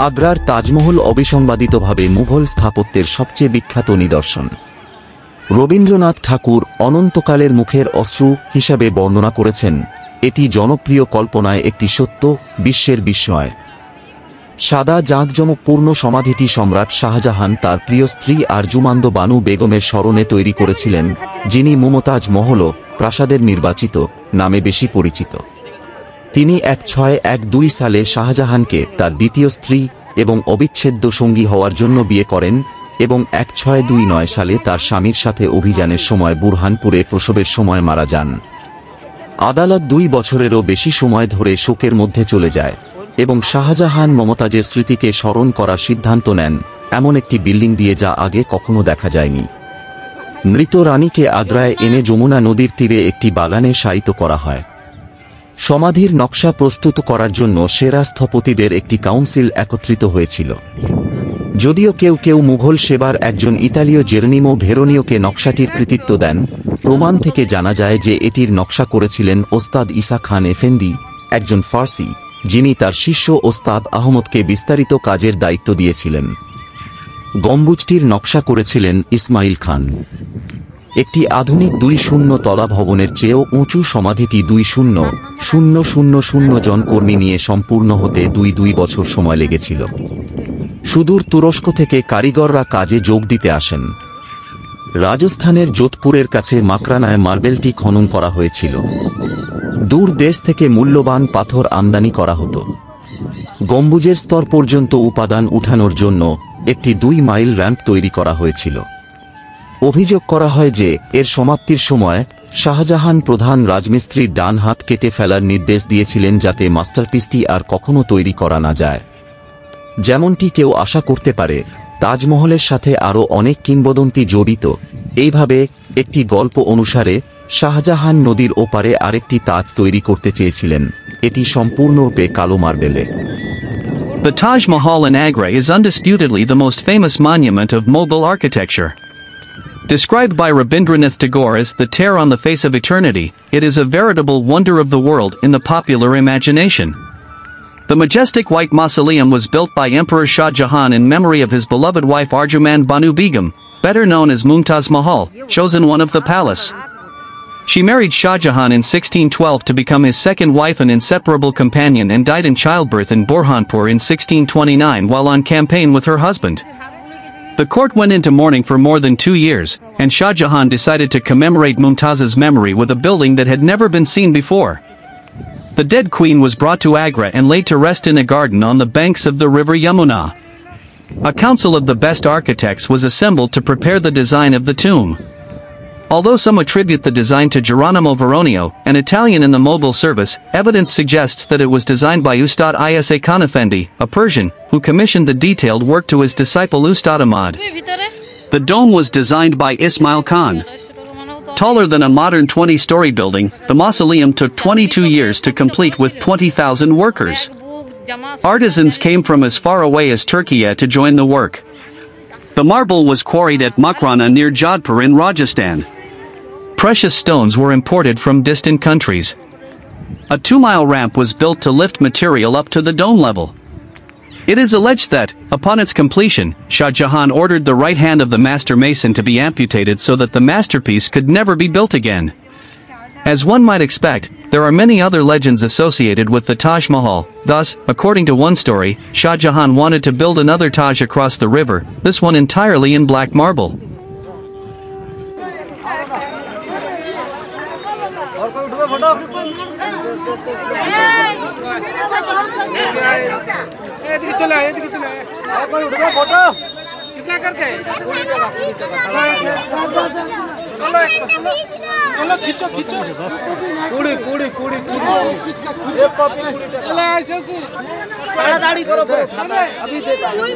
আগ্রার তাজমহল অবিসংবাদিতভাবে মুঘল স্থাপত্যের সবচেয়ে বিখ্যাত নিদর্শন। রবীন্দ্রনাথ ঠাকুর অনন্তকালের মুখের অশ্রু হিসাবে বর্ণনা করেছেন, এটি জনপ্রিয় কল্পনায় একটি সত্য, বিশ্বের বিস্ময়। সাদা জাঁকজমকপূর্ণ সমাধিটি সম্রাট শাহজাহান তার প্রিয় স্ত্রী আরজুমান্দ বানু বেগমের স্মরণে তৈরি করেছিলেন, যিনি মুমতাজ মহল প্রাসাদের নির্বাচিত নামে বেশি পরিচিত। তিনি 1612 সালে শাহজাহানকে তার দ্বিতীয় স্ত্রী এবং অবিচ্ছেদ্য সঙ্গী হওয়ার জন্য বিয়ে করেন এবং 1629 সালে তার স্বামীর সাথে অভিযানের সময় বুরহানপুরে প্রসবের সময় মারা যান। আদালত 2 বছরেরও বেশি সময় ধরে শোকের মধ্যে চলে যায় এবং শাহজাহান মমতাজের স্মৃতিকে স্মরণ করার সিদ্ধান্ত নেন এমন একটি বিল্ডিং দিয়ে, যা আগে কখনো দেখা যায়নি। মৃত রানীকে আগ্রায় এনে যমুনা নদীর তীরে একটি বাগানে শায়িত করা হয়। সমাধির নকশা প্রস্তুত করার জন্য সেরা স্থপতিদের একটি কাউন্সিল একত্রিত হয়েছিল। যদিও কেউ কেউ মুঘল সেবার একজন ইতালীয় জেরনিমো ভেরোনিওকে নকশাটির কৃতিত্ব দেন, প্রমাণ থেকে জানা যায় যে এটির নকশা করেছিলেন ওস্তাদ ঈসা খান এফেন্দি, একজন ফার্সি, যিনি তার শিষ্য ওস্তাদ আহমদকে বিস্তারিত কাজের দায়িত্ব দিয়েছিলেন। গম্বুজটির নকশা করেছিলেন ইসমাইল খান। একটি আধুনিক 2 তলা ভবনের চেয়েও উঁচু সমাধিটি 20,000 জন কর্মী নিয়ে সম্পূর্ণ হতে 2 বছর সময় লেগেছিল। সুদূর তুরস্ক থেকে কারিগররা কাজে যোগ দিতে আসেন। রাজস্থানের যোধপুরের কাছে মাকরানায় মার্বেলটি খনন করা হয়েছিল। দূর দেশ থেকে মূল্যবান পাথর আমদানি করা হতো। গম্বুজের স্তর পর্যন্ত উপাদান উঠানোর জন্য একটি 2 মাইল র্যাম্প তৈরি করা হয়েছিল। অভিযোগ করা হয় যে এর সমাপ্তির সময় শাহজাহান প্রধান রাজমিস্ত্রির ডান হাত কেটে ফেলার নির্দেশ দিয়েছিলেন, যাতে মাস্টারপিসটি আর কখনো তৈরি করা না যায়। যেমনটি কেউ আশা করতে পারে, তাজমহলের সাথে আরও অনেক কিংবদন্তি জড়িত। এইভাবে একটি গল্প অনুসারে শাহজাহান নদীর ওপারে আরেকটি তাজ তৈরি করতে চেয়েছিলেন, এটি সম্পূর্ণরূপে কালো মার্বেলে। The Taj Mahal in Agra is undisputedly the most famous monument of Mughal architecture. Described by Rabindranath Tagore as the tear on the face of eternity, it is a veritable wonder of the world in the popular imagination. The majestic white mausoleum was built by Emperor Shah Jahan in memory of his beloved wife Arjuman Banu Begum, better known as Mumtaz Mahal, chosen one of the palace. She married Shah Jahan in 1612 to become his second wife and inseparable companion, and died in childbirth in Burhanpur in 1629 while on campaign with her husband. The court went into mourning for more than 2 years, and Shah Jahan decided to commemorate Mumtaz's memory with a building that had never been seen before. The dead queen was brought to Agra and laid to rest in a garden on the banks of the river Yamuna. A council of the best architects was assembled to prepare the design of the tomb. Although some attribute the design to Geronimo Veronio, an Italian in the Mughal service, evidence suggests that it was designed by Ustad Isa Khan Effendi, a Persian, who commissioned the detailed work to his disciple Ustad Ahmad. The dome was designed by Ismail Khan. Taller than a modern 20-story building, the mausoleum took 22 years to complete with 20,000 workers. Artisans came from as far away as Turkey to join the work. The marble was quarried at Makrana near Jodhpur in Rajasthan. Precious stones were imported from distant countries. A 2-mile ramp was built to lift material up to the dome level. It is alleged that, upon its completion, Shah Jahan ordered the right hand of the master mason to be amputated so that the masterpiece could never be built again. As one might expect, there are many other legends associated with the Taj Mahal. Thus, according to one story, Shah Jahan wanted to build another Taj across the river, this one entirely in black marble. ताड़ाताड़ी करो, अभी देता हूं।